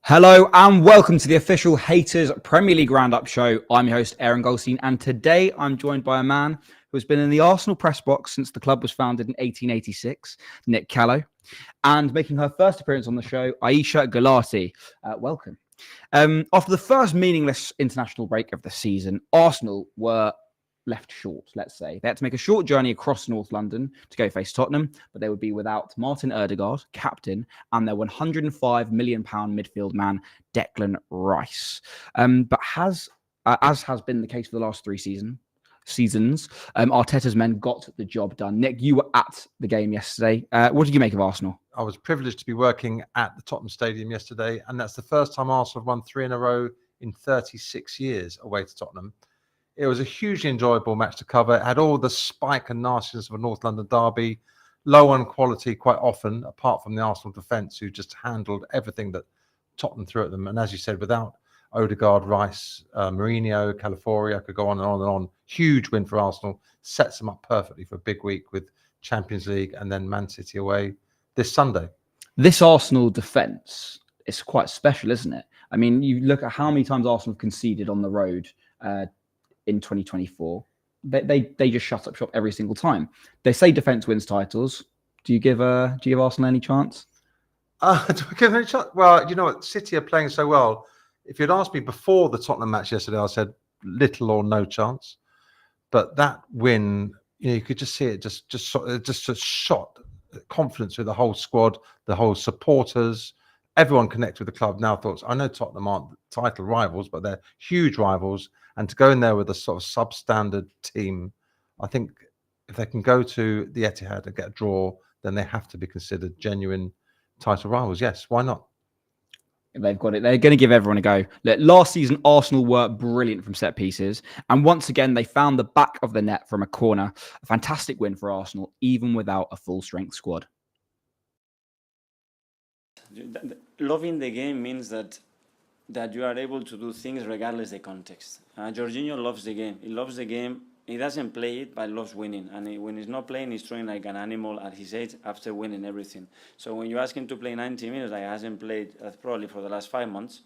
Hello and welcome to the official Haters Premier League Roundup show. I'm your host, Aaron Goldstein, and today I'm joined by a man who has been in the Arsenal press box since the club was founded in 1886, Nick Callow, and making her first appearance on the show, Aisha Galati. Welcome. After the first meaningless international break of the season, Arsenal were left short, let's say. They had to make a short journey across North London to go face Tottenham, but they would be without Martin Ødegaard, captain, and their £105 million midfield man, Declan Rice. But as has been the case for the last three seasons, Arteta's men got the job done. Nick, you were at the game yesterday. What did you make of Arsenal? I was privileged to be working at the Tottenham Stadium yesterday, and that's the first time Arsenal have won 3 in a row in 36 years away to Tottenham. It was a hugely enjoyable match to cover. It had all the spike and nastiness of a North London derby, low on quality quite often, apart from the Arsenal defence, who just handled everything that Tottenham threw at them. And as you said, without Ødegaard, Rice, Mourinho, Calafiori, could go on and on and on. Huge win for Arsenal. Sets them up perfectly for a big week with Champions League and then Man City away this Sunday. This Arsenal defence is quite special, isn't it? I mean, you look at how many times Arsenal have conceded on the road in 2024. They just shut up shop every single time. They say defence wins titles. Do you give Arsenal any chance? Do I give them any chance? Well, you know what? City are playing so well. If you'd asked me before the Tottenham match yesterday, I said little or no chance. But that win, you could just see it just shot confidence with the whole squad, the whole supporters. Everyone connected with the club now thought, I know Tottenham aren't title rivals, but they're huge rivals. And to go in there with a sort of substandard team, I think if they can go to the Etihad and get a draw, then they have to be considered genuine title rivals. Yes, why not? They've got it. They're going to give everyone a go. Look, last season, Arsenal were brilliant from set pieces. And once again, they found the back of the net from a corner. A fantastic win for Arsenal, even without a full-strength squad. Loving the game means that you are able to do things regardless of the context. Jorginho loves the game. He loves the game. He doesn't play it, but loves winning. And when he's not playing, he's throwing like an animal at his age after winning everything. So when you ask him to play 90 minutes, like he hasn't played probably for the last 5 months,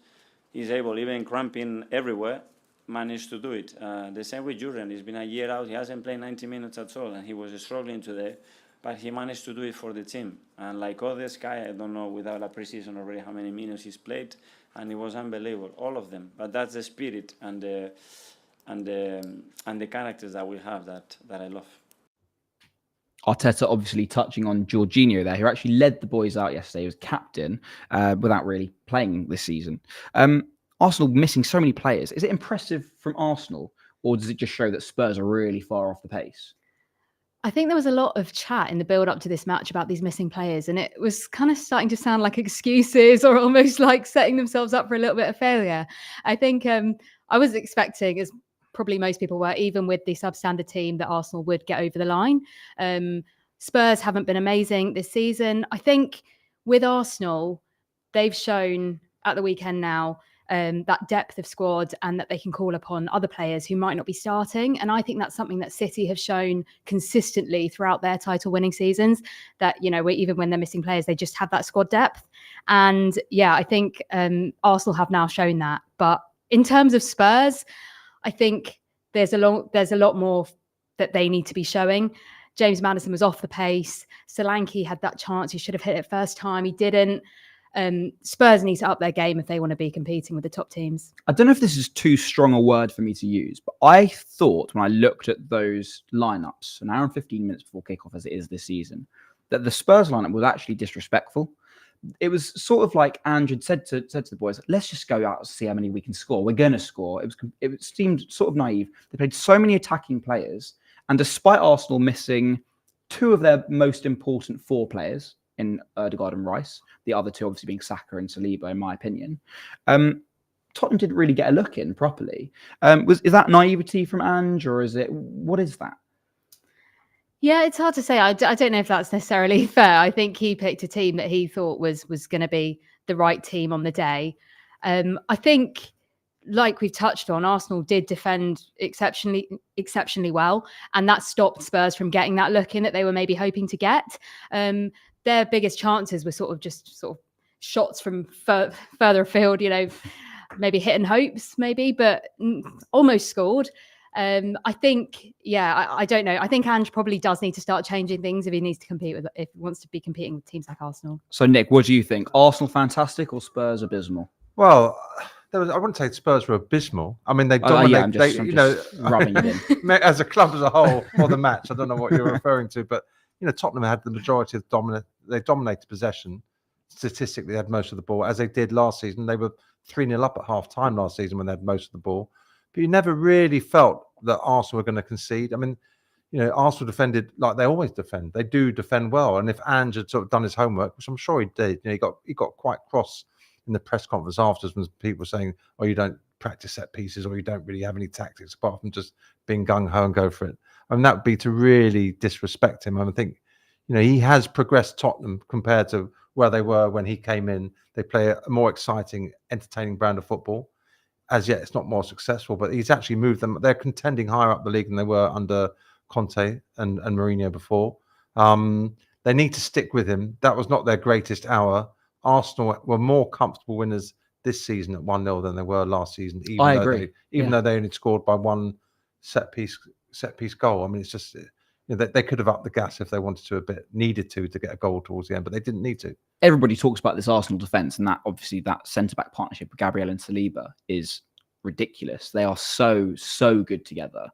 he's able, even cramping everywhere, managed to do it. The same with Jurgen. He's been a year out. He hasn't played 90 minutes at all, and he was struggling today. But he managed to do it for the team. And like all this guy, I don't know without a preseason already how many minutes he's played, and it was unbelievable, all of them. But that's the spirit and the characters that we have that I love. Arteta obviously touching on Jorginho there, who actually led the boys out yesterday. He was captain without really playing this season. Arsenal missing so many players. Is it impressive from Arsenal, or does it just show that Spurs are really far off the pace? I think there was a lot of chat in the build-up to this match about these missing players, and it was kind of starting to sound like excuses or almost like setting themselves up for a little bit of failure. I think I was expecting, as probably most people were, even with the substandard team, that Arsenal would get over the line. Spurs haven't been amazing this season. I think with Arsenal, they've shown at the weekend now that depth of squad and that they can call upon other players who might not be starting. And I think that's something that City have shown consistently throughout their title winning seasons, that, you know, even when they're missing players, they just have that squad depth. And yeah, I think Arsenal have now shown that. But in terms of Spurs, I think there's a lot more that they need to be showing. James Maddison was off the pace. Solanke had that chance. He should have hit it first time. He didn't. Spurs need to up their game if they want to be competing with the top teams. I don't know if this is too strong a word for me to use, but I thought when I looked at those lineups, an hour and 15 minutes before kickoff as it is this season, that the Spurs lineup was actually disrespectful. It was sort of like Ange had said to the boys, let's just go out and see how many we can score. We're going to score. It seemed sort of naive. They played so many attacking players, and despite Arsenal missing 2 of their most important 4 players in Ødegaard and Rice, the other 2 obviously being Saka and Saliba, in my opinion, Tottenham didn't really get a look in properly. Is that naivety from Ange, or what is that? Yeah, it's hard to say. I don't know if that's necessarily fair. I think he picked a team that he thought was going to be the right team on the day. I think, like we've touched on, Arsenal did defend exceptionally well, and that stopped Spurs from getting that look in that they were maybe hoping to get. Their biggest chances were sort of shots from further afield, maybe hitting hopes, but almost scored. I think, I don't know. I think Ange probably does need to start changing things if he needs to if he wants to be competing with teams like Arsenal. So, Nick, what do you think? Arsenal fantastic or Spurs abysmal? Well, I wouldn't say Spurs were abysmal. I mean, they dominate. I'm just rubbing it in. As a club as a whole, or the match, I don't know what you're referring to, but Tottenham had the majority of They dominated possession. Statistically, they had most of the ball, as they did last season. They were 3-0 up at half time last season when they had most of the ball. But you never really felt that Arsenal were going to concede. I mean, Arsenal defended like they always defend. They do defend well. And if Ange had sort of done his homework, which I'm sure he did, he got quite cross in the press conference afterwards when people were saying, "Oh, you don't practice set pieces, or you don't really have any tactics apart from just being gung ho and go for it." I mean, that would be to really disrespect him. I think, he has progressed Tottenham compared to where they were when he came in. They play a more exciting, entertaining brand of football. As yet, it's not more successful, but he's actually moved them. They're contending higher up the league than they were under Conte and Mourinho before. They need to stick with him. That was not their greatest hour. Arsenal were more comfortable winners this season at 1-0 than they were last season. I agree. Even though they only scored by one set piece goal. I mean, it's just they could have upped the gas if they wanted to needed to get a goal towards the end, but they didn't need to. Everybody talks about this Arsenal defence, and that obviously that centre-back partnership with Gabriel and Saliba is ridiculous. They are so good together.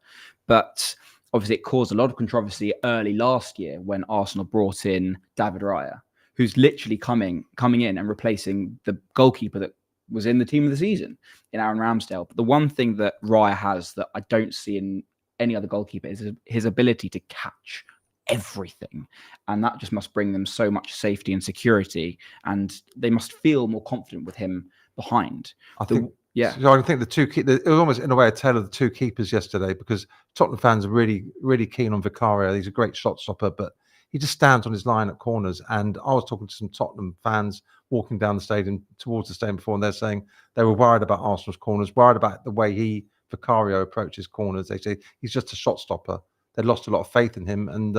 But obviously it caused a lot of controversy early last year when Arsenal brought in David Raya, who's literally coming in and replacing the goalkeeper that was in the team of the season in Aaron Ramsdale. But the one thing that Raya has that I don't see in any other goalkeeper is his ability to catch everything. And that just must bring them so much safety and security. And they must feel more confident with him behind. I think the two it was almost in a way a tale of the two keepers yesterday, because Tottenham fans are really, really keen on Vicario. He's a great shot stopper, but he just stands on his line at corners. And I was talking to some Tottenham fans walking down the stadium, towards the stadium before, and they're saying they were worried about Arsenal's corners, worried about the way Vicario approaches corners. They say he's just a shot stopper. They lost a lot of faith in him. And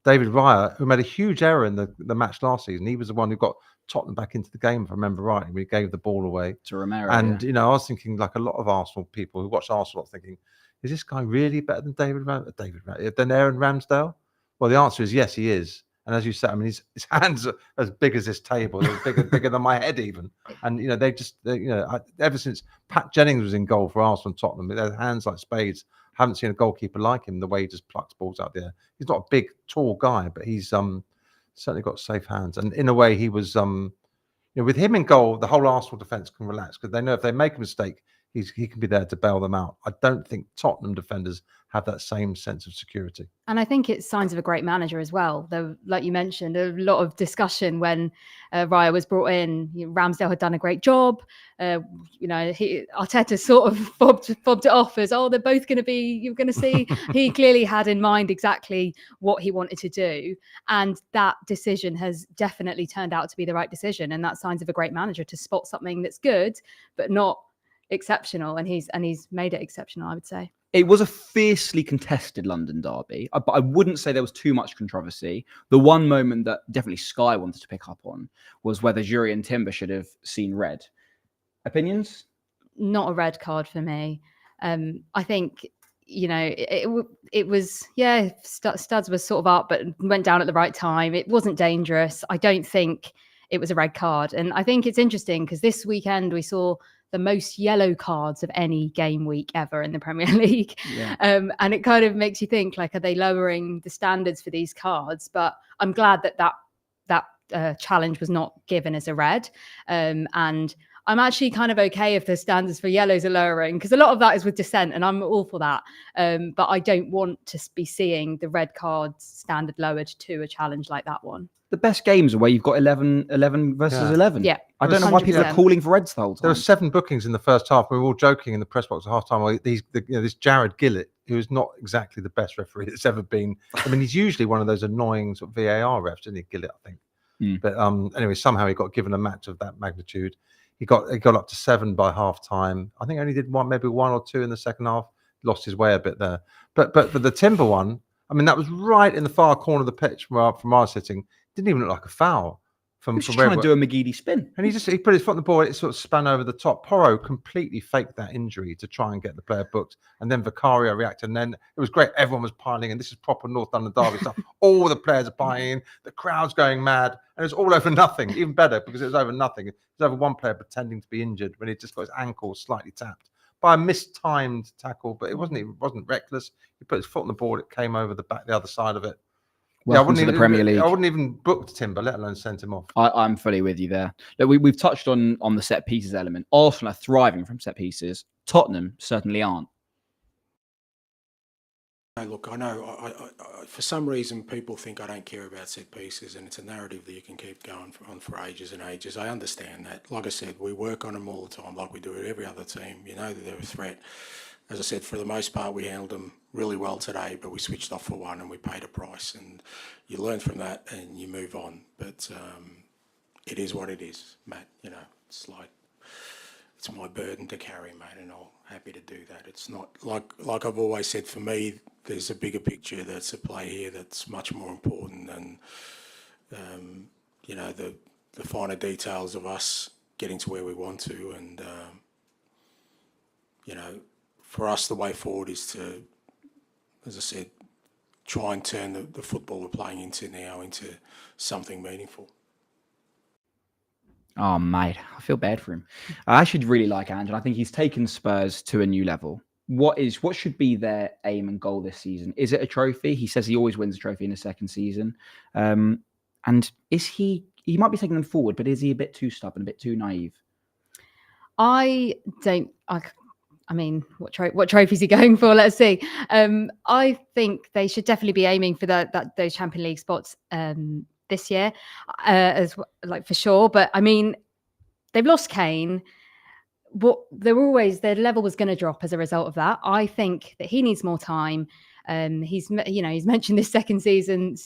David Raya, who made a huge error in the match last season, he was the one who got Tottenham back into the game, if I remember right, when he gave the ball away to Romero. And I was thinking, like a lot of Arsenal people who watch Arsenal, thinking, is this guy really better than than Aaron Ramsdale? Well, the answer is yes, he is. And as you said, I mean, his hands are as big as this table. They're bigger than my head even. And ever since Pat Jennings was in goal for Arsenal and Tottenham, their hands like spades. Haven't seen a goalkeeper like him, the way he just plucks balls out there. He's not a big, tall guy, but he's certainly got safe hands. And in a way, he was with him in goal, the whole Arsenal defence can relax, because they know if they make a mistake, he can be there to bail them out. I don't think Tottenham defenders have that same sense of security. And I think it's signs of a great manager as well. Though, like you mentioned, a lot of discussion when Raya was brought in. Ramsdale had done a great job. Arteta sort of fobbed it off as, they're both going to be, you're going to see. He clearly had in mind exactly what he wanted to do. And that decision has definitely turned out to be the right decision. And that's signs of a great manager, to spot something that's good, but not exceptional. And he's made it exceptional, I would say. It was a fiercely contested London derby, but I wouldn't say there was too much controversy. The one moment that definitely Sky wanted to pick up on was whether Jurriën Timber should have seen red. Opinions? Not a red card for me. I think, it was, Studs was sort of up, but went down at the right time. It wasn't dangerous. I don't think it was a red card. And I think it's interesting because this weekend we saw the most yellow cards of any game week ever in the Premier League. Yeah. And it kind of makes you think, like, are they lowering the standards for these cards? But I'm glad that challenge was not given as a red. And I'm actually kind of okay if the standards for yellows are lowering, because a lot of that is with dissent, and I'm all for that. But I don't want to be seeing the red cards standard lowered to a challenge like that one. The best games are where you've got 11 versus 11. Yeah. I don't know why people are calling for reds the whole time. There were 7 bookings in the first half. We were all joking in the press box at half time. This Jared Gillett, who is not exactly the best referee that's ever been. I mean, he's usually one of those annoying sort of VAR refs, isn't he, Gillett, I think. But anyway, somehow he got given a match of that magnitude. He got up to 7 by half time. I think only did maybe 1 or 2 in the second half. Lost his way a bit there. But the Timber one, I mean, that was right in the far corner of the pitch from our sitting. Didn't even look like a foul. from He's just where trying to do a McGeady spin. and he put his foot on the ball. It sort of span over the top. Porro completely faked that injury to try and get the player booked, and then Vicario reacted. And then it was great. Everyone was piling in. This is proper North London derby stuff. All the players are piling in. The crowd's going mad, and it was all over nothing. Even better because it was over nothing. It was over one player pretending to be injured when he just got his ankle slightly tapped by a mistimed tackle, but it wasn't reckless. He put his foot on the ball. It came over the other side of it. Welcome to the Premier League. I wouldn't even booked Timber, let alone sent him off. I'm fully with you there. Look, we've touched on the set pieces element. Arsenal are thriving from set pieces. Tottenham certainly aren't. Look, I know for some reason people think I don't care about set pieces, and it's a narrative that you can keep going on for ages and ages. I understand that. Like I said, we work on them all the time like we do at every other team. You know that they're a threat. As I said, for the most part, we handled them really well today, but we switched off for one and we paid a price. And you learn from that and you move on. But it is what it is, Matt. You know, it's my burden to carry, mate, and I'm happy to do that. It's not like I've always said. For me, there's a bigger picture that's at play here that's much more important than you know the finer details of us getting to where we want to. And you know, for us, the way forward is to, as I said, try and turn the football we're playing into now into something meaningful. Oh, mate, I feel bad for him. I actually really like Ange, and I think he's taken Spurs to a new level. What should be their aim and goal this season? Is it a trophy? He says he always wins a trophy in his second season. And is he might be taking them forward, but is he a bit too stubborn, a bit too naive? I mean, what trophy is he going for? Let's see. I think they should definitely be aiming for those Champions League spots this year, for sure. But I mean, they've lost Kane. Their level was going to drop as a result of that. I think that he needs more time. He's mentioned this second season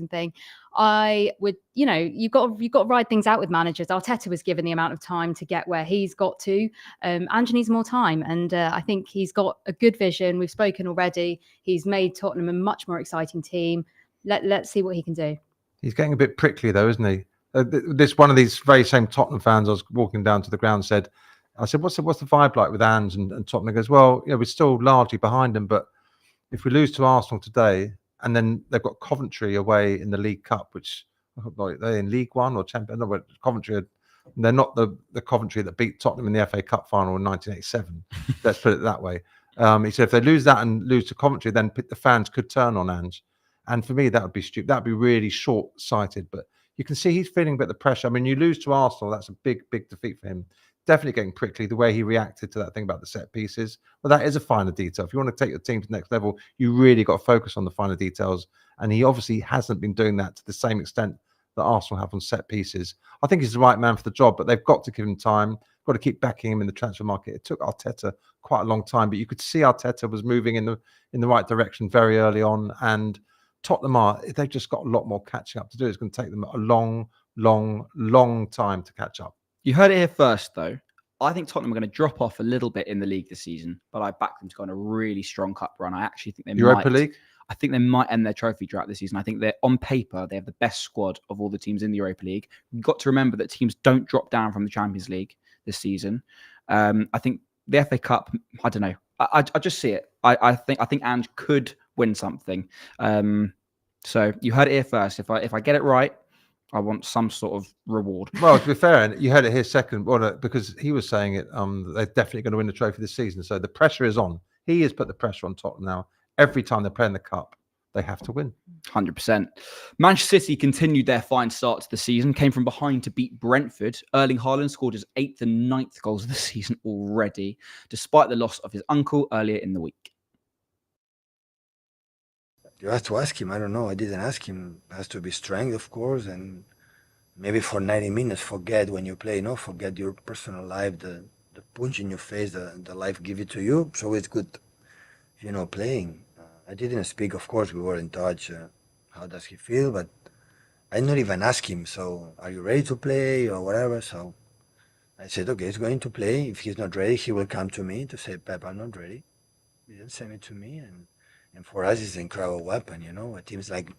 thing. I would, you've got to ride things out with managers. Arteta was given the amount of time to get where he's got to. Ange needs more time, and I think he's got a good vision. We've spoken already. He's made Tottenham a much more exciting team. Let's see what he can do. He's getting a bit prickly though, isn't he? This one of these very same Tottenham fans I was walking down to the ground said, what's the vibe like with Ange and Tottenham? He goes, well, we're still largely behind him, but if we lose to Arsenal today, and then they've got Coventry away in the League Cup, which they're in League One or Champions. No, Coventry, they're not the Coventry that beat Tottenham in the FA Cup final in 1987. Let's put it that way. He said if they lose that and lose to Coventry, then the fans could turn on Ange. And for me, that would be stupid. That would be really short-sighted. But you can see he's feeling a bit of the pressure. I mean, you lose to Arsenal, that's a big, big defeat for him. Definitely getting prickly, the way he reacted to that thing about the set pieces. Well, that is a finer detail. If you want to take your team to the next level, you really got to focus on the finer details. And he obviously hasn't been doing that to the same extent that Arsenal have on set pieces. I think he's the right man for the job, but they've got to give him time, got to keep backing him in the transfer market. It took Arteta quite a long time, but you could see Arteta was moving in the right direction very early on. And Tottenham they've just got a lot more catching up to do. It's going to take them a long, long, long time to catch up. You heard it here first, though. I think Tottenham are going to drop off a little bit in the league this season, but I back them to go on a really strong cup run. I actually think they Europa League? I think they might end their trophy drought this season. I think they're on paper, they have the best squad of all the teams in the Europa League. You've got to remember that teams don't drop down from the Champions League this season. I think the FA Cup, I don't know. I just see it. I think Ange could win something. So you heard it here first. If I get it right, I want some sort of reward. Well, to be fair, and you heard it here second, because he was saying it, they're definitely going to win the trophy this season. So the pressure is on. He has put the pressure on Tottenham now. Every time they're playing the cup, they have to win. 100%. Manchester City continued their fine start to the season, came from behind to beat Brentford. Erling Haaland scored his 8th and 9th goals of the season already, despite the loss of his uncle earlier in the week. You have to ask him. I don't know. I didn't ask him. It has to be strength, of course, and maybe for 90 minutes, forget when you play, forget your personal life, the punch in your face, the life give it to you. So it's good, playing. I didn't speak, of course, we were in touch. How does he feel? But I didn't even ask him, so are you ready to play or whatever? So I said, okay, he's going to play. If he's not ready, he will come to me to say, Pep, I'm not ready. He didn't send it to me, and for us, it's an incredible weapon, a team's like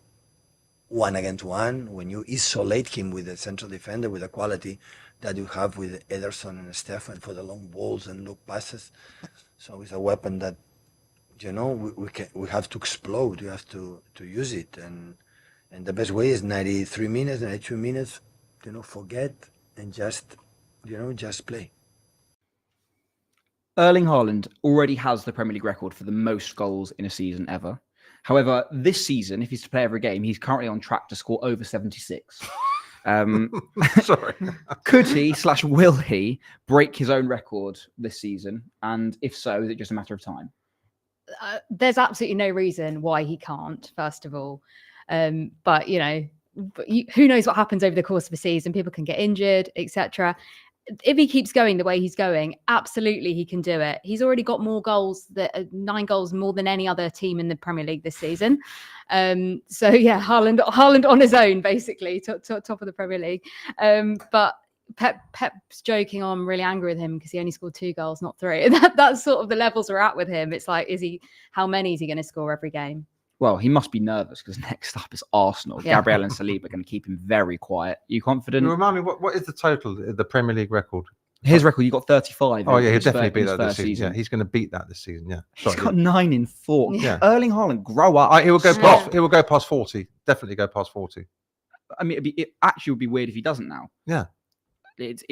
1-against-1, when you isolate him with a central defender with the quality that you have with Ederson and Stefan for the long balls and loop passes. So it's a weapon that, we have to explode. We have to use it, and the best way is 93 minutes, 92 minutes. Forget and just play. Erling Haaland already has the Premier League record for the most goals in a season ever. However, this season, if he's to play every game, he's currently on track to score over 76. Sorry. Could he/will he break his own record this season? And if so, is it just a matter of time? There's absolutely no reason why he can't, first of all. But who knows what happens over the course of a season? People can get injured, etc. If he keeps going the way he's going, absolutely he can do it. He's already got more goals, 9 goals more than any other team in the Premier League this season. So yeah, Haaland on his own, basically, top of the Premier League. But Pep's joking, I'm really angry with him because he only scored 2 goals, not 3. That's sort of the levels we're at with him. It's like, how many is he going to score every game? Well, he must be nervous because next up is Arsenal. Yeah. Gabriel and Saliba are going to keep him very quiet. You confident? Remind me, what is the total, the Premier League record? His record, you got 35. Oh, yeah, he'll definitely beat that this season. Yeah, he's going to beat that this season, yeah. He's got 9 in 4. Yeah. Erling Haaland, grow up. He will go past 40. Definitely go past 40. I mean, it actually would be weird if he doesn't now. Yeah.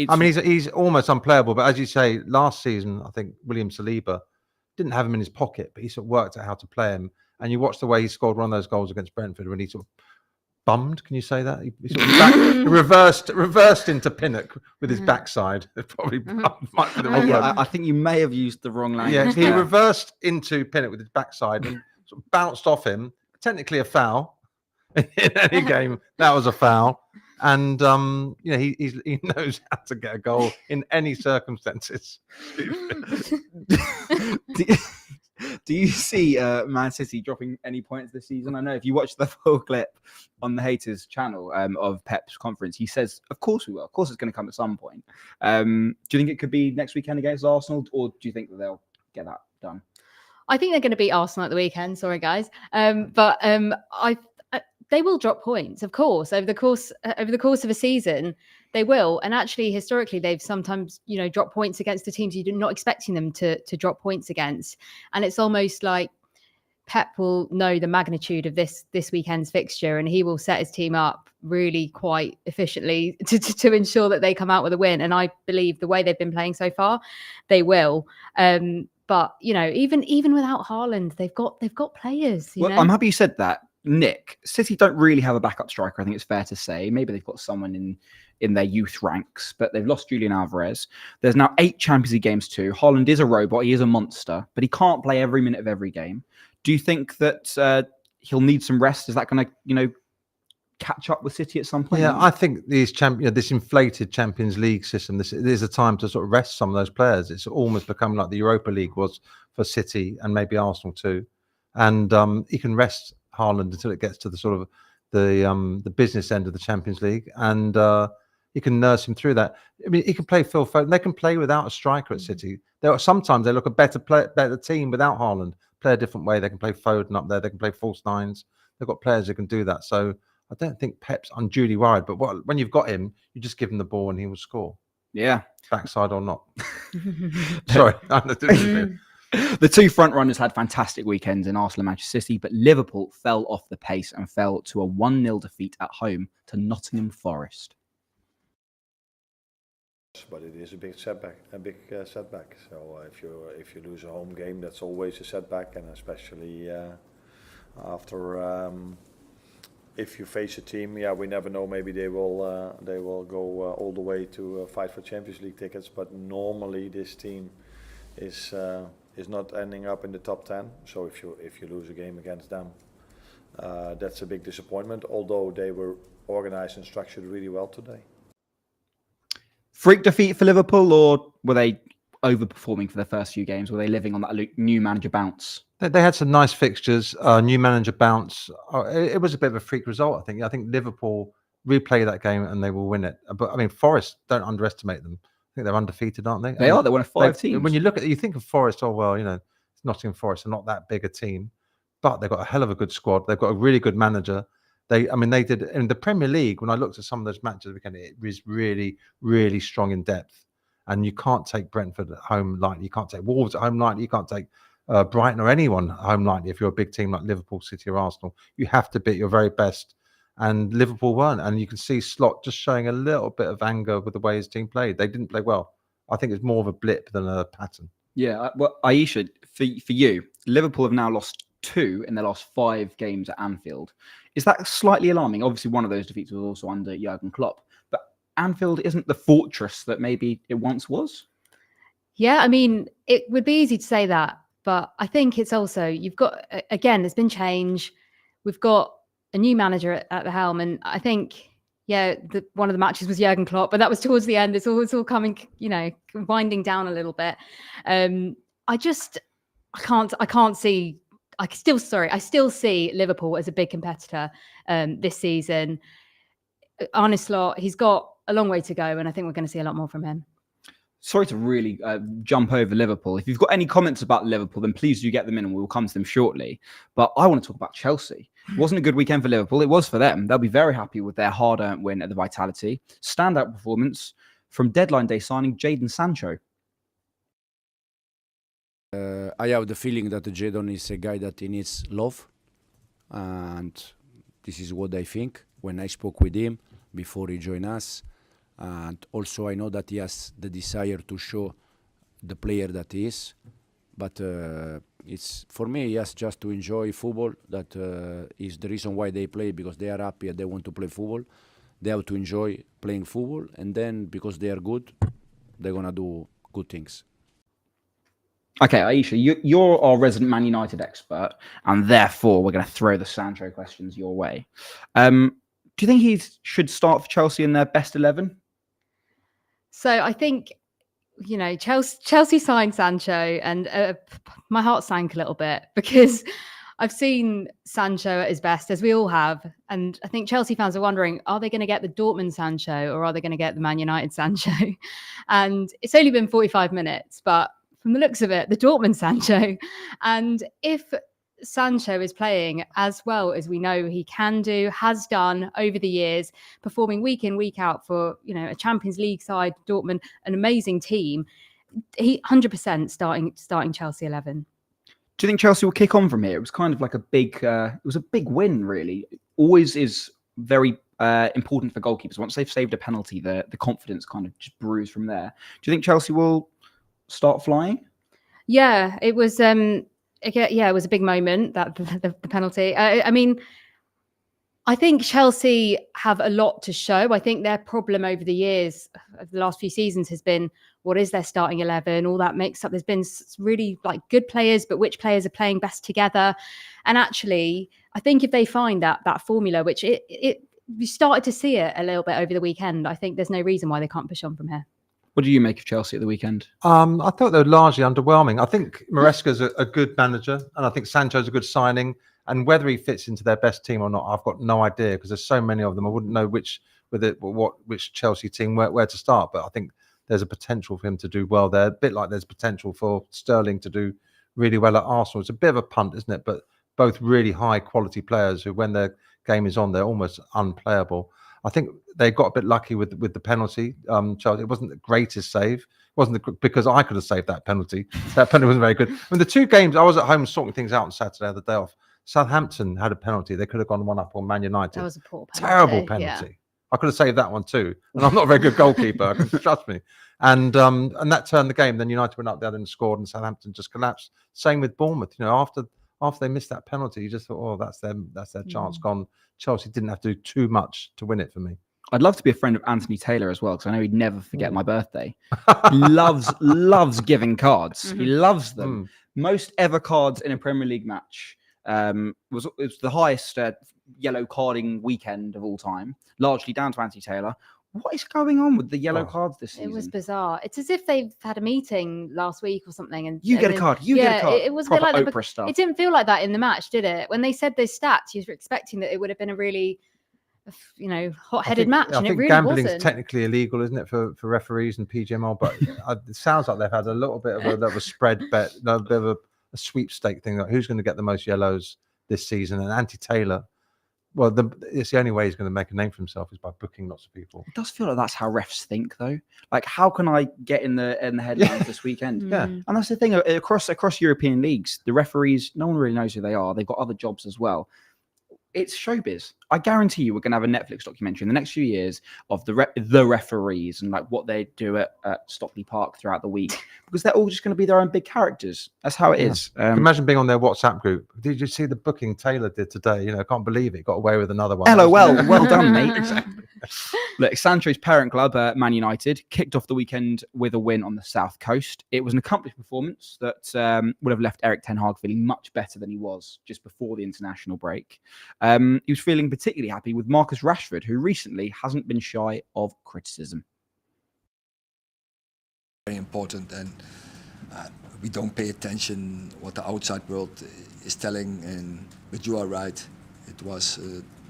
I mean, he's almost unplayable. But as you say, last season, I think William Saliba didn't have him in his pocket, but he sort of worked out how to play him. And you watch the way he scored one of those goals against Brentford when he sort of bummed. Can you say that? He sort of reversed into Pinnock with his backside. It probably might be the wrong word. I think you may have used the wrong language. Yeah, he reversed into Pinnock with his backside and sort of bounced off him. Technically a foul in any game. That was a foul. And he knows how to get a goal in any circumstances. Do you see Man City dropping any points this season? I know if you watch the full clip on the Haters channel of Pep's conference, he says, of course we will. Of course it's going to come at some point. Do you think it could be next weekend against Arsenal, or do you think that they'll get that done? I think they're going to beat Arsenal at the weekend. Sorry, guys. But they will drop points, of course, over the course of a season. They will. And actually, historically, they've sometimes, dropped points against the teams you're not expecting them to drop points against. And it's almost like Pep will know the magnitude of this weekend's fixture, and he will set his team up really quite efficiently to ensure that they come out with a win. And I believe the way they've been playing so far, they will. But even without Haaland, they've got players. I'm happy you said that, Nick. City don't really have a backup striker. I think it's fair to say. Maybe they've got someone in their youth ranks, but they've lost Julian Alvarez. There's now 8 Champions League games too. Haaland is a robot. He is a monster, but he can't play every minute of every game. Do you think that he'll need some rest? Is that going to, catch up with City at some point? Yeah, I think this inflated Champions League system, there's a time to sort of rest some of those players. It's almost become like the Europa League was for City and maybe Arsenal too. And he can rest Haaland until it gets to the sort of the business end of the Champions League, and he can nurse him through that. I mean, he can play Phil Foden. They can play without a striker at City. Sometimes they look a better team without Haaland. Play a different way. They can play Foden up there. They can play false nines. They've got players who can do that. So I don't think Pep's unduly worried. But when you've got him, you just give him the ball and he will score. Yeah, backside or not. Sorry. The 2 front runners had fantastic weekends in Arsenal and Manchester City, but Liverpool fell off the pace and fell to a 1-0 defeat at home to Nottingham Forest. But it is a big setback. So if you lose a home game, that's always a setback, and especially after if you face a team, we never know. Maybe they will go all the way to fight for Champions League tickets. But normally this team is not ending up in the top 10. So if you lose a game against them, that's a big disappointment. Although they were organized and structured really well today. Freak defeat for Liverpool, or were they overperforming for the first few games? Were they living on that new manager bounce? They had some nice fixtures, new manager bounce. It was a bit of a freak result, I think. I think Liverpool replay that game and they will win it. But I mean, Forest, don't underestimate them. I think they're undefeated, aren't they? They are. They're one of 5 teams. When you look at it, you think of Forest, it's Nottingham Forest, they're not that big a team, but they've got a hell of a good squad. They've got a really good manager. They did in the Premier League. When I looked at some of those matches, it was really, really strong in depth. And you can't take Brentford at home lightly. You can't take Wolves at home lightly. You can't take Brighton or anyone at home lightly. If you're a big team like Liverpool, City, or Arsenal, you have to be at your very best. And Liverpool weren't. And you can see Slot just showing a little bit of anger with the way his team played. They didn't play well. I think it's more of a blip than a pattern. Yeah. Well, Aisha, for you, Liverpool have now lost 2 in their last 5 games at Anfield. Is that slightly alarming? Obviously, one of those defeats was also under Jurgen Klopp. But Anfield isn't the fortress that maybe it once was. Yeah, I mean, it would be easy to say that, but I think it's also, you've got, again, there's been change. We've got a new manager at the helm, and I think, yeah, one of the matches was Jurgen Klopp, but that was towards the end. It's all coming, winding down a little bit. I still see Liverpool as a big competitor this season. Arne Slot, he's got a long way to go, and I think we're going to see a lot more from him. Sorry to really jump over Liverpool. If you've got any comments about Liverpool, then please do get them in and we'll come to them shortly. But I want to talk about Chelsea. It wasn't a good weekend for Liverpool. It was for them. They'll be very happy with their hard-earned win at the Vitality. Standout performance from deadline day signing Jadon Sancho. I have the feeling that Jadon is a guy that he needs love. And this is what I think when I spoke with him before he joined us. And also I know that he has the desire to show the player that he is. But it's for me, he has just to enjoy football. That is the reason why they play, because they are happy and they want to play football. They have to enjoy playing football. And then because they are good, they're going to do good things. Okay, Aisha, you're our resident Man United expert, and therefore we're going to throw the Sancho questions your way. Do you think he should start for Chelsea in their best 11? So I think, Chelsea signed Sancho, and my heart sank a little bit because I've seen Sancho at his best, as we all have. And I think Chelsea fans are wondering, are they going to get the Dortmund Sancho or are they going to get the Man United Sancho? And it's only been 45 minutes, but from the looks of it, the Dortmund Sancho. And if Sancho is playing as well as we know he can do, has done over the years, performing week in, week out for, a Champions League side, Dortmund, an amazing team, he 100% starting Chelsea 11. Do you think Chelsea will kick on from here? It was kind of like a big win, really. Always is very important for goalkeepers. Once they've saved a penalty, the confidence kind of just brews from there. Do you think Chelsea will start flying? Yeah, it was. It was a big moment, that the penalty. I think Chelsea have a lot to show. I think their problem over the years, of the last few seasons, has been what is their starting 11? All that mix up. There's been really good players, but which players are playing best together? And actually, I think if they find that formula, which we started to see it a little bit over the weekend, I think there's no reason why they can't push on from here. What do you make of Chelsea at the weekend? I thought they were largely underwhelming. I think Maresca's a good manager, and I think Sancho's a good signing. And whether he fits into their best team or not, I've got no idea, because there's so many of them. I wouldn't know which Chelsea team where to start. But I think there's a potential for him to do well there. A bit like there's potential for Sterling to do really well at Arsenal. It's a bit of a punt, isn't it? But both really high quality players who, when their game is on, they're almost unplayable. I think they got a bit lucky with the penalty. Chelsea, it wasn't the greatest save. It wasn't because I could have saved that penalty. That penalty wasn't very good. The 2 games, I was at home sorting things out on Saturday, I had the day off. Southampton had a penalty. They could have gone 1-up on Man United. That was a poor penalty. Terrible penalty. Yeah. I could have saved that one too. And I'm not a very good goalkeeper, trust me. And that turned the game. Then United went up there and scored, and Southampton just collapsed. Same with Bournemouth. After they missed that penalty, you just thought, oh, that's their chance gone. Chelsea didn't have to do too much to win it for me. I'd love to be a friend of Anthony Taylor as well, because I know he'd never forget my birthday. He loves giving cards. He loves them. Most ever cards in a Premier League match. It was the highest yellow carding weekend of all time, largely down to Anthony Taylor. What is going on with the yellow cards this season? It was bizarre. It's as if they've had a meeting last week or something. And you get a card. You get a card. It was proper a bit like Oprah stuff. It didn't feel like that in the match, did it? When they said those stats, you were expecting that it would have been a really, hot-headed match, and it really gambling's wasn't. Technically illegal, isn't it, for referees and PGMOL? But it sounds like they've had a little bit of a spread bet, a bit of a sweepstake thing. Like who's going to get the most yellows this season? And Anthony Taylor, well, it's the only way he's going to make a name for himself is by booking lots of people. It does feel like that's how refs think, though. Like, how can I get in the headlines this weekend? Yeah. Mm. And that's the thing, across European leagues, the referees, no one really knows who they are. They've got other jobs as well. It's showbiz. I guarantee you we're going to have a Netflix documentary in the next few years of the referees and like what they do at Stockley Park throughout the week, because they're all just going to be their own big characters. That's how it is. Imagine being on their WhatsApp group. Did you see the booking Taylor did today? You know, I can't believe it. Got away with another one. LOL. Well done, mate. Look, Sancho's parent club, Man United, kicked off the weekend with a win on the South Coast. It was an accomplished performance that would have left Erik ten Hag feeling much better than he was just before the international break. He was feeling particularly happy with Marcus Rashford, who recently hasn't been shy of criticism. Very important, and we don't pay attention what the outside world is telling. But you are right. It was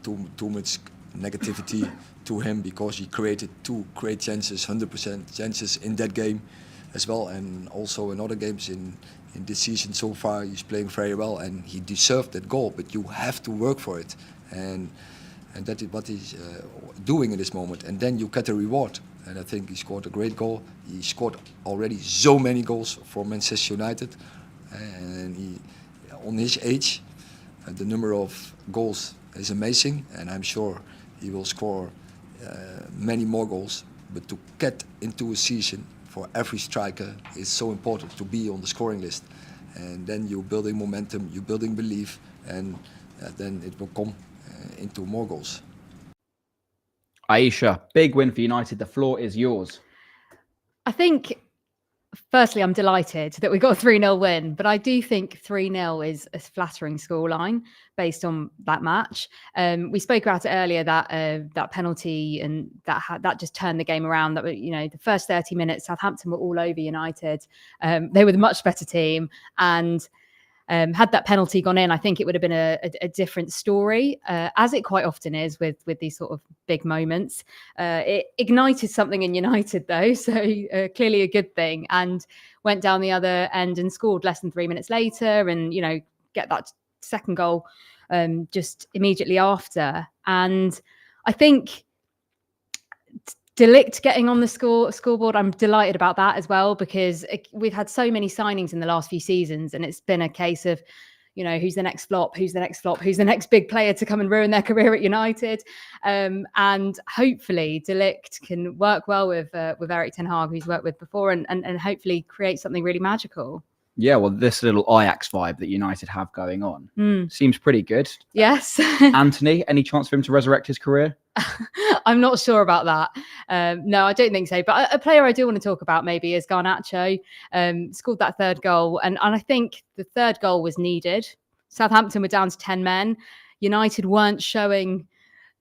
too much negativity to him because he created 2 great chances, 100% chances in that game as well, and also in other games in this season so far. He's playing very well, and he deserved that goal. But you have to work for it, and that is what he's doing in this moment. And then you get a reward. And I think he scored a great goal. He scored already so many goals for Manchester United, and he, on his age, the number of goals is amazing, and I'm sure he will score many more goals. But to get into a season for every striker is so important to be on the scoring list, and then you're building momentum, you're building belief, and then it will come into more goals. Aisha, big win for United. The floor is yours. I think, firstly, I'm delighted that we got a 3-0 win, but I do think 3-0 is a flattering scoreline based on that match. We spoke about it earlier, that penalty, and that just turned the game around. That, you know, the first 30 minutes, Southampton were all over United. They were the much better team, and had that penalty gone in, I think it would have been a different story, as it quite often is with these sort of big moments. It ignited something in United, though, so clearly a good thing, and went down the other end and scored less than 3 minutes later, and, you know, get that second goal just immediately after. And I think De Ligt getting on the scoreboard, I'm delighted about that as well, because we've had so many signings in the last few seasons, and it's been a case of, you know, who's the next flop, who's the next big player to come and ruin their career at United. And hopefully De Ligt can work well with Erik ten Hag, who he's worked with before, and hopefully create something really magical. Yeah, well, this little Ajax vibe that United have going on seems pretty good. Yes. Anthony, any chance for him to resurrect his career? I'm not sure about that. No, I don't think so. But a player I do want to talk about maybe is Garnacho. Scored that third goal. And I think the third goal was needed. Southampton were down to 10 men. United weren't showing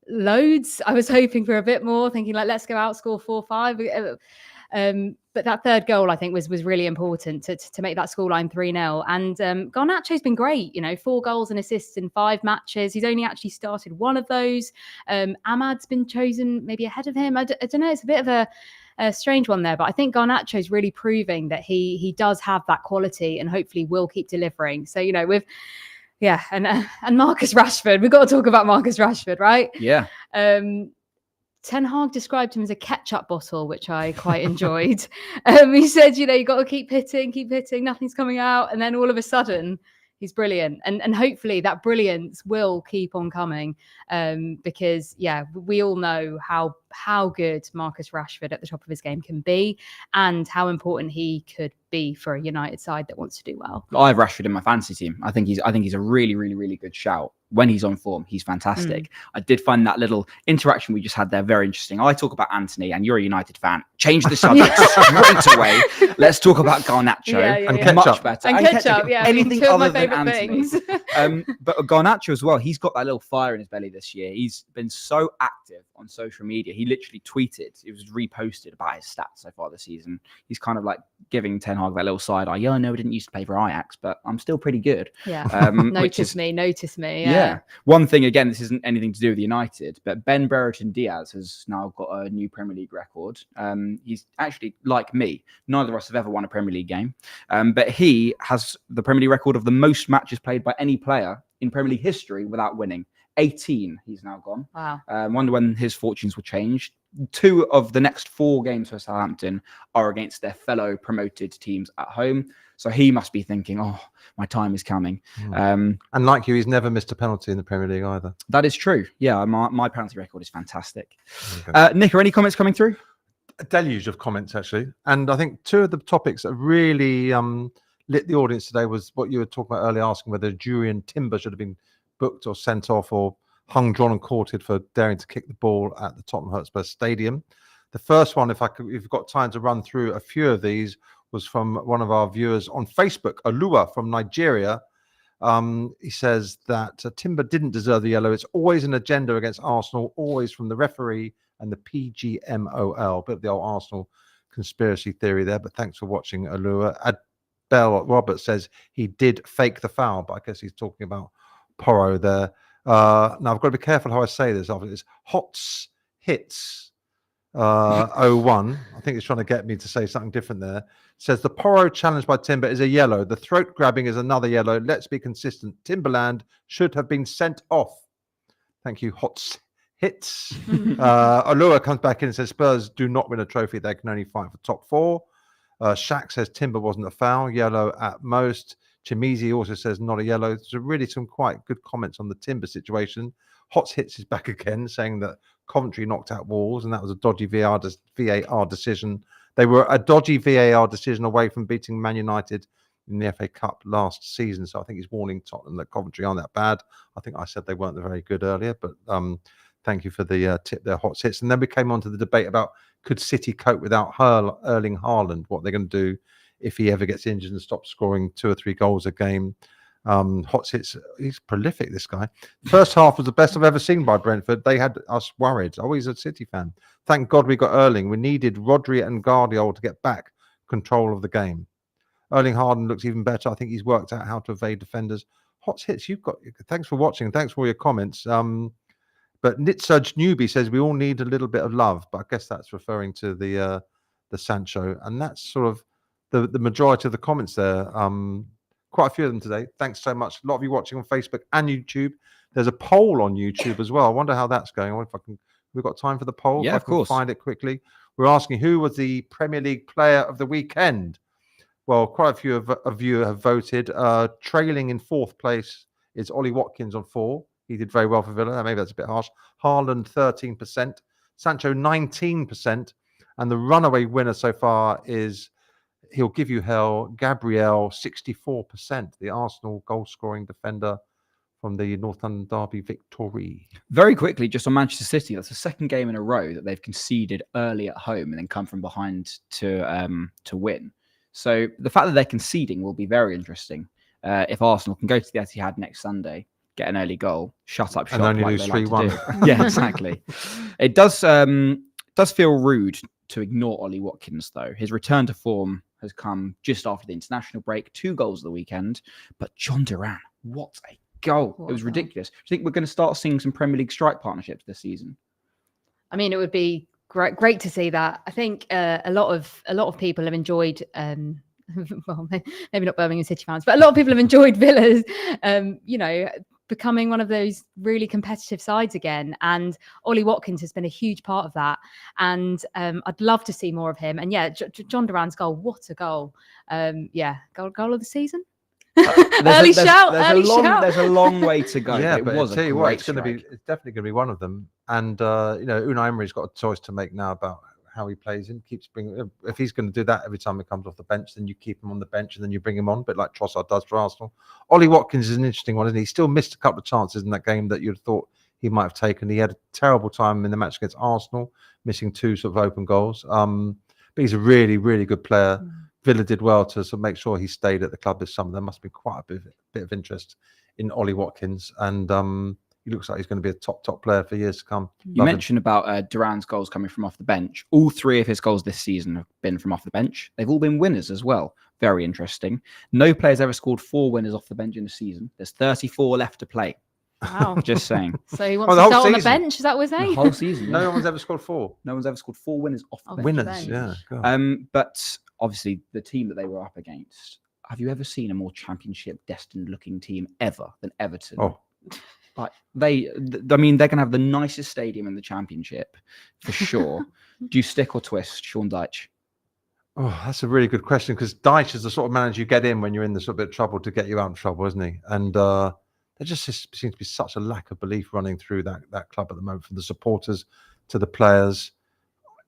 loads. I was hoping for a bit more, thinking like, let's go out, score 4-5. But that third goal, I think, was really important to make that scoreline 3-0. And Garnacho's been great, you know, 4 goals and assists in 5 matches. He's only actually started one of those. Ahmad's been chosen maybe ahead of him. I don't know. It's a bit of a strange one there, but I think Garnacho's really proving that he does have that quality, and hopefully will keep delivering. So, you know, and Marcus Rashford, we've got to talk about Marcus Rashford, right? Yeah. Ten Hag described him as a ketchup bottle, which I quite enjoyed. He said, you know, you got to keep hitting, nothing's coming out. And then all of a sudden, he's brilliant. And hopefully that brilliance will keep on coming, because, yeah, we all know how good Marcus Rashford at the top of his game can be, and how important he could be for a United side that wants to do well. I have Rashford in my fantasy team. I think he's a really, really, really good shout. When he's on form, he's fantastic. I did find that little interaction we just had there very interesting. I talk about Anthony, and you're a United fan. Change the subject straight away. Let's talk about Garnacho. And ketchup. Much better. And ketchup, yeah. Anything two of my other than favourite Anthony. things. But Garnacho as well, he's got that little fire in his belly this year. He's been so active on social media. He literally tweeted, it was reposted about his stats so far this season. He's kind of like giving Ten Hag that little side eye. Yeah, I know I didn't used to play for Ajax, but I'm still pretty good. Yeah. Notice me. Yeah. One thing, again, this isn't anything to do with United, but Ben Brereton Diaz has now got a new Premier League record. He's actually, like me, neither of us have ever won a Premier League game, but he has the Premier League record of the most matches played by any player in Premier League history without winning. 18 he's now gone. Wow. Wonder when his fortunes will change. 2 of the next 4 games for Southampton are against their fellow promoted teams at home. So he must be thinking, oh, my time is coming. And like you, he's never missed a penalty in the Premier League either. That is true. Yeah, my penalty record is fantastic. Nick, are any comments coming through? A deluge of comments, actually. And I think 2 of the topics that really lit the audience today was what you were talking about earlier, asking whether Jurriën Timber should have been booked or sent off or hung, drawn and quartered for daring to kick the ball at the Tottenham Hotspur Stadium. The first one, if you've got time to run through a few of these, was from one of our viewers on Facebook, Alua from Nigeria. He says that Timber didn't deserve the yellow. It's always an agenda against Arsenal, always from the referee and the PGMOL. Bit of the old Arsenal conspiracy theory there, but thanks for watching, Alua. Bell Robert says he did fake the foul, but I guess he's talking about Porro there. Now I've got to be careful how I say this. It's Hots Hits 01. I think it's trying to get me to say something different there. Says the Porro challenge by Timber is a yellow. The throat grabbing is another yellow. Let's be consistent. Timberland should have been sent off. Thank you, Hots Hits. Alua comes back in and says Spurs do not win a trophy. They can only fight for top 4. Shaq says Timber wasn't a foul, yellow at most. Chimizi also says not a yellow. There's really some quite good comments on the Timber situation. Hots Hits is back again, saying that Coventry knocked out Wolves, and that was a dodgy VAR decision. They were a dodgy VAR decision away from beating Man United in the FA Cup last season. So I think he's warning Tottenham that Coventry aren't that bad. I think I said they weren't very good earlier, but thank you for the tip there, Hots Hits. And then we came on to the debate about could City cope without Erling Haaland, what they're going to do if he ever gets injured and stops scoring 2 or 3 goals a game. Hots Hits, he's prolific, this guy. First half was the best I've ever seen by Brentford. They had us worried. Oh, he's a City fan. Thank God we got Erling. We needed Rodri and Guardiola to get back control of the game. Erling Haaland looks even better. I think he's worked out how to evade defenders. Hots Hits, thanks for watching. Thanks for all your comments. But Nitsuj Newbie says we all need a little bit of love, but I guess that's referring to the Sancho, and that's sort of the majority of the comments there. Quite a few of them today. Thanks so much. A lot of you watching on Facebook and YouTube. There's a poll on YouTube as well. I wonder how that's going. I wonder if I can. We've got time for the poll. Yeah, if I of course. Find it quickly. We're asking who was the Premier League player of the weekend. Well, quite a few of you have voted. Trailing in 4th place is Ollie Watkins on 4. He did very well for Villa. Maybe that's a bit harsh. Haaland 13%, Sancho 19%, and the runaway winner so far is he'll give you hell. Gabriel 64%, the Arsenal goal-scoring defender from the North London derby victory. Very quickly, just on Manchester City, that's the 2nd game in a row that they've conceded early at home and then come from behind to win. So the fact that they're conceding will be very interesting. If Arsenal can go to the Etihad next Sunday, get an early goal, shut up shop, and only like lose they like 3-1. to do. Yeah, exactly. It does feel rude to ignore Ollie Watkins, though. His return to form has come just after the international break. 2 goals of the weekend, but John Duran, what a goal! It was ridiculous. Do you think we're going to start seeing some Premier League strike partnerships this season? I mean, it would be great to see that. I think a lot of people have enjoyed. Well, maybe not Birmingham City fans, but a lot of people have enjoyed Villa's, becoming one of those really competitive sides again. And Ollie Watkins has been a huge part of that. And I'd love to see more of him. And yeah, John Duran's goal, what a goal. Goal of the season. Early shout. There's a long way to go. Yeah, but but it was I'll tell you what, it's definitely going to be one of them. And Unai Emery's got a choice to make now about how he plays in. Keeps bringing. If he's going to do that every time he comes off the bench, then you keep him on the bench and then you bring him on, a bit like Trossard does for Arsenal. Ollie Watkins is an interesting one, isn't he? He still missed a couple of chances in that game that you'd thought he might have taken. He had a terrible time in the match against Arsenal, missing 2 sort of open goals. But he's a really, really good player. Villa did well to sort of make sure he stayed at the club this summer. There must be quite a bit of interest in Ollie Watkins, and he looks like he's going to be a top player for years to come. You mentioned about Duran's goals coming from off the bench. All 3 of his goals this season have been from off the bench. They've all been winners as well. Very interesting. No player's ever scored 4 winners off the bench in a season. There's 34 left to play. Wow. Just saying. So he wants to start on the bench? Is that what we're saying? The whole season. Yeah. No one's ever scored 4. No one's ever scored 4 winners off the bench. Winners, yeah. God. But obviously, the team that they were up against. Have you ever seen a more championship destined looking team ever than Everton? Oh. Like I mean, they're going to have the nicest stadium in the Championship for sure. Do you stick or twist, Sean Dyche? Oh, that's a really good question, because Dyche is the sort of manager you get in when you're in the sort of bit of trouble to get you out of trouble, isn't he? And there just seems to be such a lack of belief running through that club at the moment, from the supporters to the players.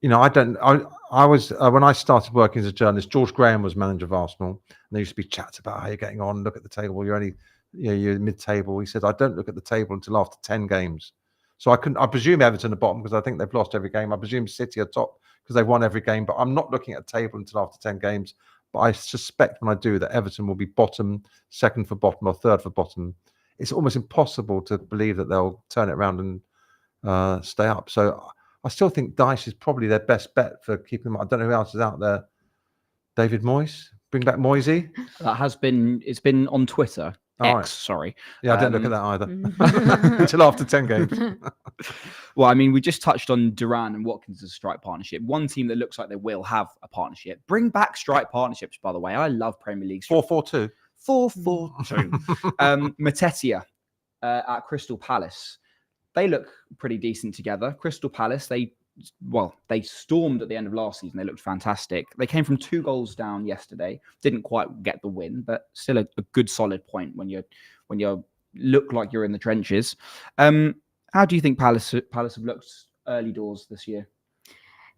You know, I was when I started working as a journalist, George Graham was manager of Arsenal, and there used to be chats about how you're getting on, look at the table, you're mid-table. He said, I don't look at the table until after 10 games. So I presume Everton are bottom because I think they've lost every game. I presume City are top because they've won every game, but I'm not looking at the table until after 10 games. But I suspect when I do that Everton will be bottom, second for bottom, or third for bottom. It's almost impossible to believe that they'll turn it around and stay up. So I still think Dyche is probably their best bet for keeping them. I don't know who else is out there. David Moyes? Bring back Moisey? It's been on Twitter. All X, sorry. Yeah, I didn't look at that either until after 10 games. Well, I mean, we just touched on Duran and Watkins' strike partnership. One team that looks like they will have a partnership. Bring back strike partnerships, by the way. I love Premier League. 4-4-2. 4-4-2. Matetia at Crystal Palace. They look pretty decent together. Crystal Palace, they stormed at the end of last season. They looked fantastic. They came from 2 goals down yesterday. Didn't quite get the win, but still a good solid point when you look like you're in the trenches. How do you think Palace have looked early doors this year?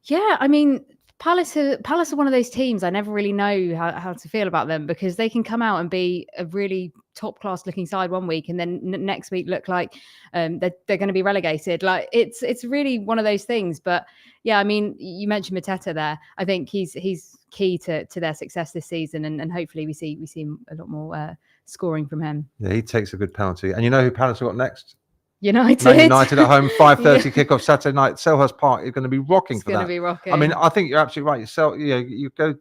Yeah, I mean, Palace are one of those teams I never really know how to feel about them, because they can come out and be a really top class looking side one week and then next week look like they're going to be relegated. Like it's really one of those things. But yeah, I mean, you mentioned Mateta there. I think he's key to their success this season, and hopefully we see a lot more scoring from him. Yeah, he takes a good penalty. And you know who Palace have got next? United. Man United at home, 5:30 kickoff Saturday night. Selhurst Park is going to be rocking for that. It's going to be rocking. I mean, I think you're absolutely right. You go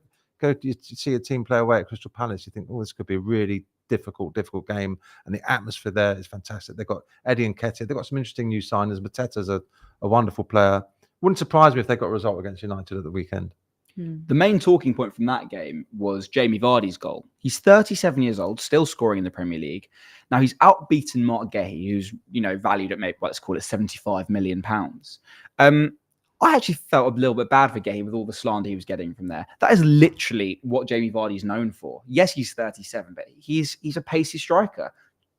you see a team play away at Crystal Palace, you think, oh, this could be a really difficult game, and the atmosphere there is fantastic. They've got Eddie and Nketiah. They've got some interesting new signers. Mateta's a wonderful player. Wouldn't surprise me if they got a result against United at the weekend. The main talking point from that game was Jamie Vardy's goal. He's 37 years old, still scoring in the Premier League. Now he's outbeaten Mark Gahey, who's valued at maybe let's call it £75 million. I actually felt a little bit bad for Gahey with all the slander he was getting from there. That is literally what Jamie Vardy is known for. Yes, he's 37, but he's a pacey striker.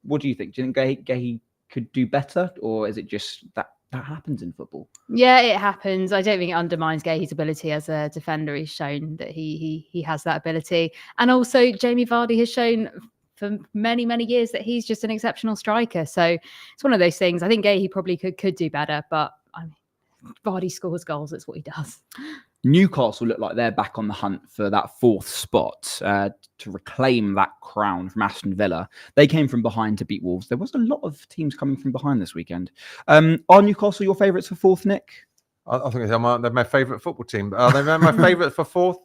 What do you think? Do you think Gahey could do better, or is it just that happens in football? Yeah, it happens. I don't think it undermines Gahey's ability as a defender. He's shown that he has that ability, and also Jamie Vardy has shown for many years that he's just an exceptional striker. So it's one of those things. I think Gahey probably could do better, but I mean, Vardy scores goals. That's what he does. Newcastle look like they're back on the hunt for that 4th spot to reclaim that crown from Aston Villa. They came from behind to beat Wolves. There was a lot of teams coming from behind this weekend. Are Newcastle your favourites for 4th, Nick? I think they're my favourite football team. They're my favourite for 4th.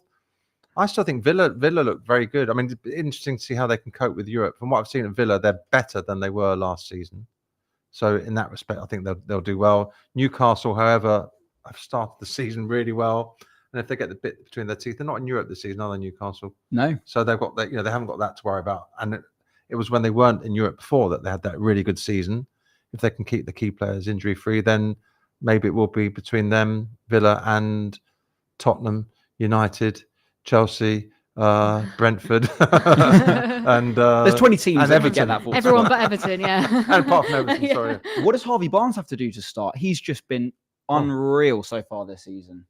I still think Villa look very good. I mean, it's interesting to see how they can cope with Europe. From what I've seen at Villa, they're better than they were last season. So in that respect, I think they'll do well. Newcastle, however, have started the season really well. And if they get the bit between their teeth, they're not in Europe this season, are they, Newcastle? No. So they've got that. They haven't got that to worry about. And it was when they weren't in Europe before that they had that really good season. If they can keep the key players injury free, then maybe it will be between them, Villa and Tottenham, United, Chelsea, Brentford, and there's 20 teams and Everton. Everyone but Everton, yeah. And apart from Everton, Yeah. sorry. What does Harvey Barnes have to do to start? He's just been unreal so far this season.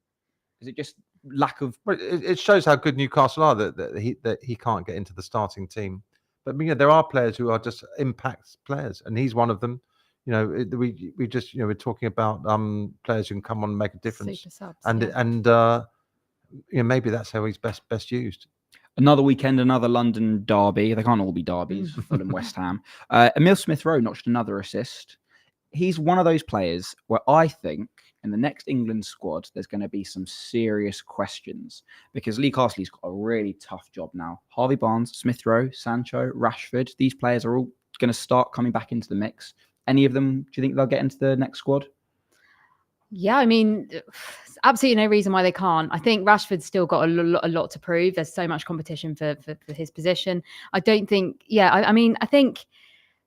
Is it just lack of? Well, it shows how good Newcastle are that he can't get into the starting team. But there are players who are just impact players, and he's one of them. We just we're talking about players who can come on and make a difference. Super subs, And maybe that's how he's best used. Another weekend, another London derby. They can't all be derbies. Fulham, West Ham. Emile Smith-Rowe notched another assist. He's one of those players where I think in the next England squad, there's going to be some serious questions because Lee Castley's got a really tough job now. Harvey Barnes, Smith-Rowe, Sancho, Rashford, these players are all going to start coming back into the mix. Any of them, do you think they'll get into the next squad? Yeah, I mean, absolutely no reason why they can't. I think Rashford's still got a lot to prove. There's so much competition for his position. I don't think, I mean, I think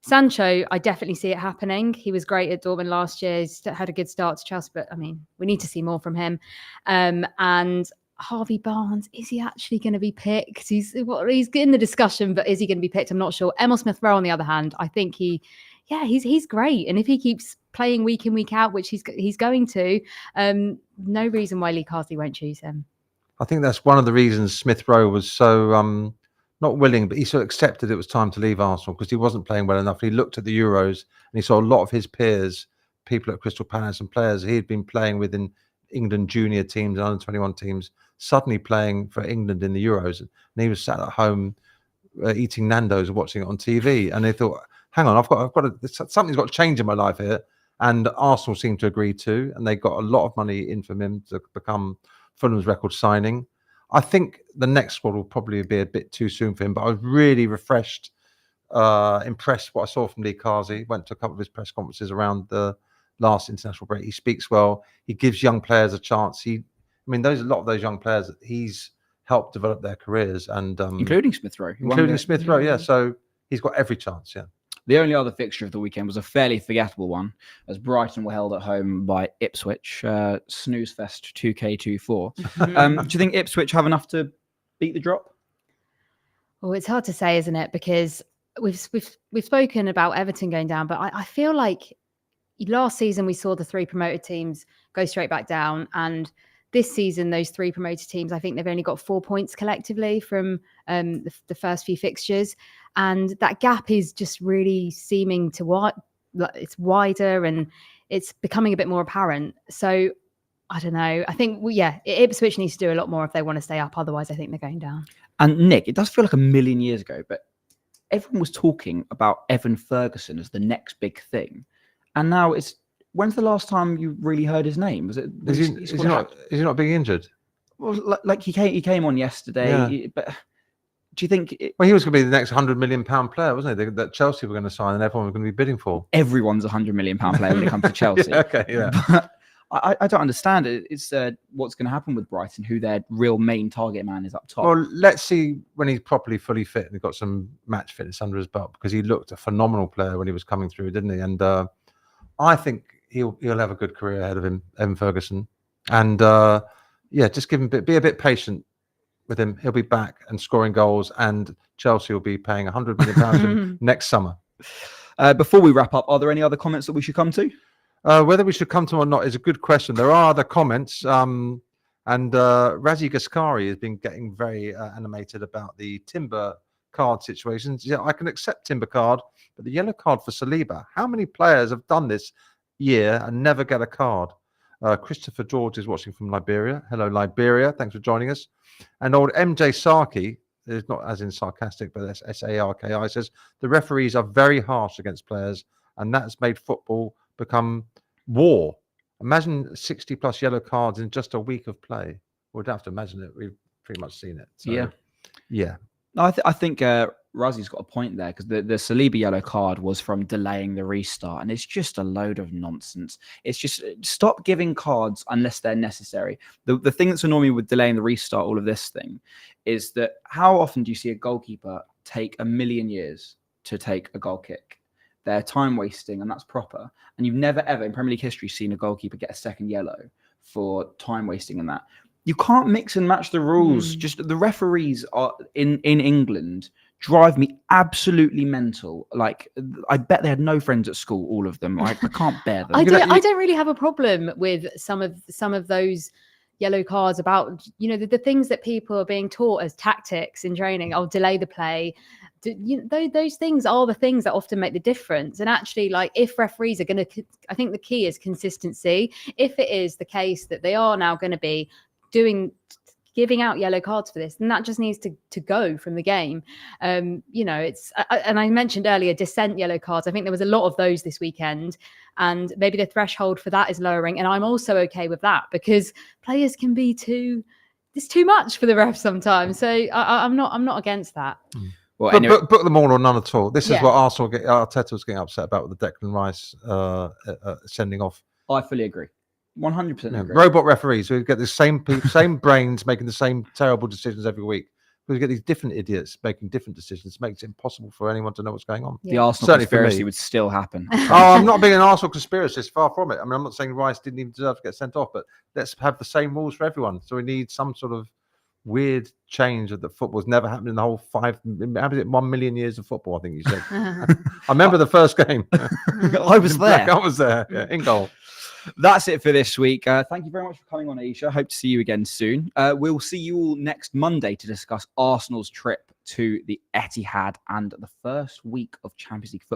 Sancho, I definitely see it happening. He was great at Dortmund last year. He's had a good start to Chelsea, but I mean, we need to see more from him. And Harvey Barnes, is he actually going to be picked? He's in the discussion, but is he going to be picked? I'm not sure. Emil Smith-Rowe, on the other hand, I think he's great. And if he keeps playing week in, week out, which he's going to, no reason why Lee Carsley won't choose him. I think that's one of the reasons Smith-Rowe was so not willing, but he sort of accepted it was time to leave Arsenal because he wasn't playing well enough. He looked at the Euros and he saw a lot of his peers, people at Crystal Palace and players he had been playing with in England junior teams and under 21 teams, suddenly playing for England in the Euros. And he was sat at home eating Nando's and watching it on TV. And they thought, hang on, something's got to change in my life here. And Arsenal seemed to agree too. And they got a lot of money in from him to become Fulham's record signing. I think the next squad will probably be a bit too soon for him, but I was really impressed what I saw from Lee Carsley. Went to a couple of his press conferences around the last international break. He speaks well. He gives young players a chance. A lot of those young players that he's helped develop their careers, and including Smith-Rowe. Yeah. So he's got every chance. Yeah. The only other fixture of the weekend was a fairly forgettable one, as Brighton were held at home by Ipswich. Snooze fest 2K24. Do you think Ipswich have enough to beat the drop? Well, it's hard to say, isn't it? Because we've spoken about Everton going down, but I feel like last season we saw the 3 promoted teams go straight back down, and this season those 3 promoted teams, I think they've only got 4 points collectively from the first few fixtures. And that gap is just really seeming to it's wider and it's becoming a bit more apparent. So I don't know. I think, Ipswich needs to do a lot more if they want to stay up. Otherwise, I think they're going down. And Nick, it does feel like a million years ago, but everyone was talking about Evan Ferguson as the next big thing. And now when's the last time you really heard his name? Is he not being injured? Well, like he came on yesterday, but do you think? He was going to be the next £100 million player, wasn't he? That Chelsea were going to sign, and everyone was going to be bidding for. Everyone's £100 million player when it comes to Chelsea. But I don't understand it. It's what's going to happen with Brighton, who their real main target man is up top. Well, let's see when he's properly fully fit and he's got some match fitness under his belt, because he looked a phenomenal player when he was coming through, didn't he? And I think he'll have a good career ahead of him, Evan Ferguson. And just give him be a bit patient with him. He'll be back and scoring goals, and Chelsea will be paying £100 million for him next summer. Before we wrap up, are there any other comments that we should come to? Whether we should come to or not is a good question. There are other comments, and Razi Gaskari has been getting very animated about the Timber card situations. Yeah, I can accept Timber card, but the yellow card for Saliba. How many players have done this year and never get a card? Christopher George is watching from Liberia. Hello, Liberia. Thanks for joining us. And old MJ Sarki, is not as in sarcastic, but that's Sarki, says the referees are very harsh against players, and that's made football become war. Imagine 60 plus yellow cards in just a week of play. We'd have to imagine it. We've pretty much seen it. So, yeah. I think Razi's got a point there, because the Saliba yellow card was from delaying the restart, and it's just a load of nonsense. It's just stop giving cards unless they're necessary. The thing that's annoying me with delaying the restart, all of this thing, is that how often do you see a goalkeeper take a million years to take a goal kick? They're time wasting, and that's proper. And you've never ever in Premier League history seen a goalkeeper get a second yellow for time wasting and that. You can't mix and match the rules. Just the referees are in England drive me absolutely mental. Like, I bet they had no friends at school, all of them. I can't bear them. I don't really have a problem with some of those yellow cards about, the things that people are being taught as tactics in training. I'll delay the play. Those things are the things that often make the difference. And actually, like, if referees are going to, I think the key is consistency. If it is the case that they are now going to be giving out yellow cards for this, then that just needs to go from the game. And I mentioned earlier dissent yellow cards. I think there was a lot of those this weekend, and maybe the threshold for that is lowering. And I'm also okay with that, because players can be it's too much for the ref sometimes. So I'm not against that. Well, anyway, book them all or none at all. This is what Arteta was getting upset about with the Declan Rice sending off. I fully agree. 100% agree. Robot referees who get the same brains making the same terrible decisions every week. Because you get these different idiots making different decisions. It makes it impossible for anyone to know what's going on. The Arsenal Certainly for conspiracy me. would still happen. Oh, I'm not being an Arsenal conspiracist, far from it. I mean, I'm not saying Rice didn't even deserve to get sent off, but let's have the same rules for everyone. So we need some sort of weird change that football's never happened in the whole 1 million years of football, I think you said. I remember the first game. I was there. I was there, yeah, in goal. That's it for this week. Thank you very much for coming on, Aisha. Hope to see you again soon. We'll see you all next Monday to discuss Arsenal's trip to the Etihad and the first week of Champions League football.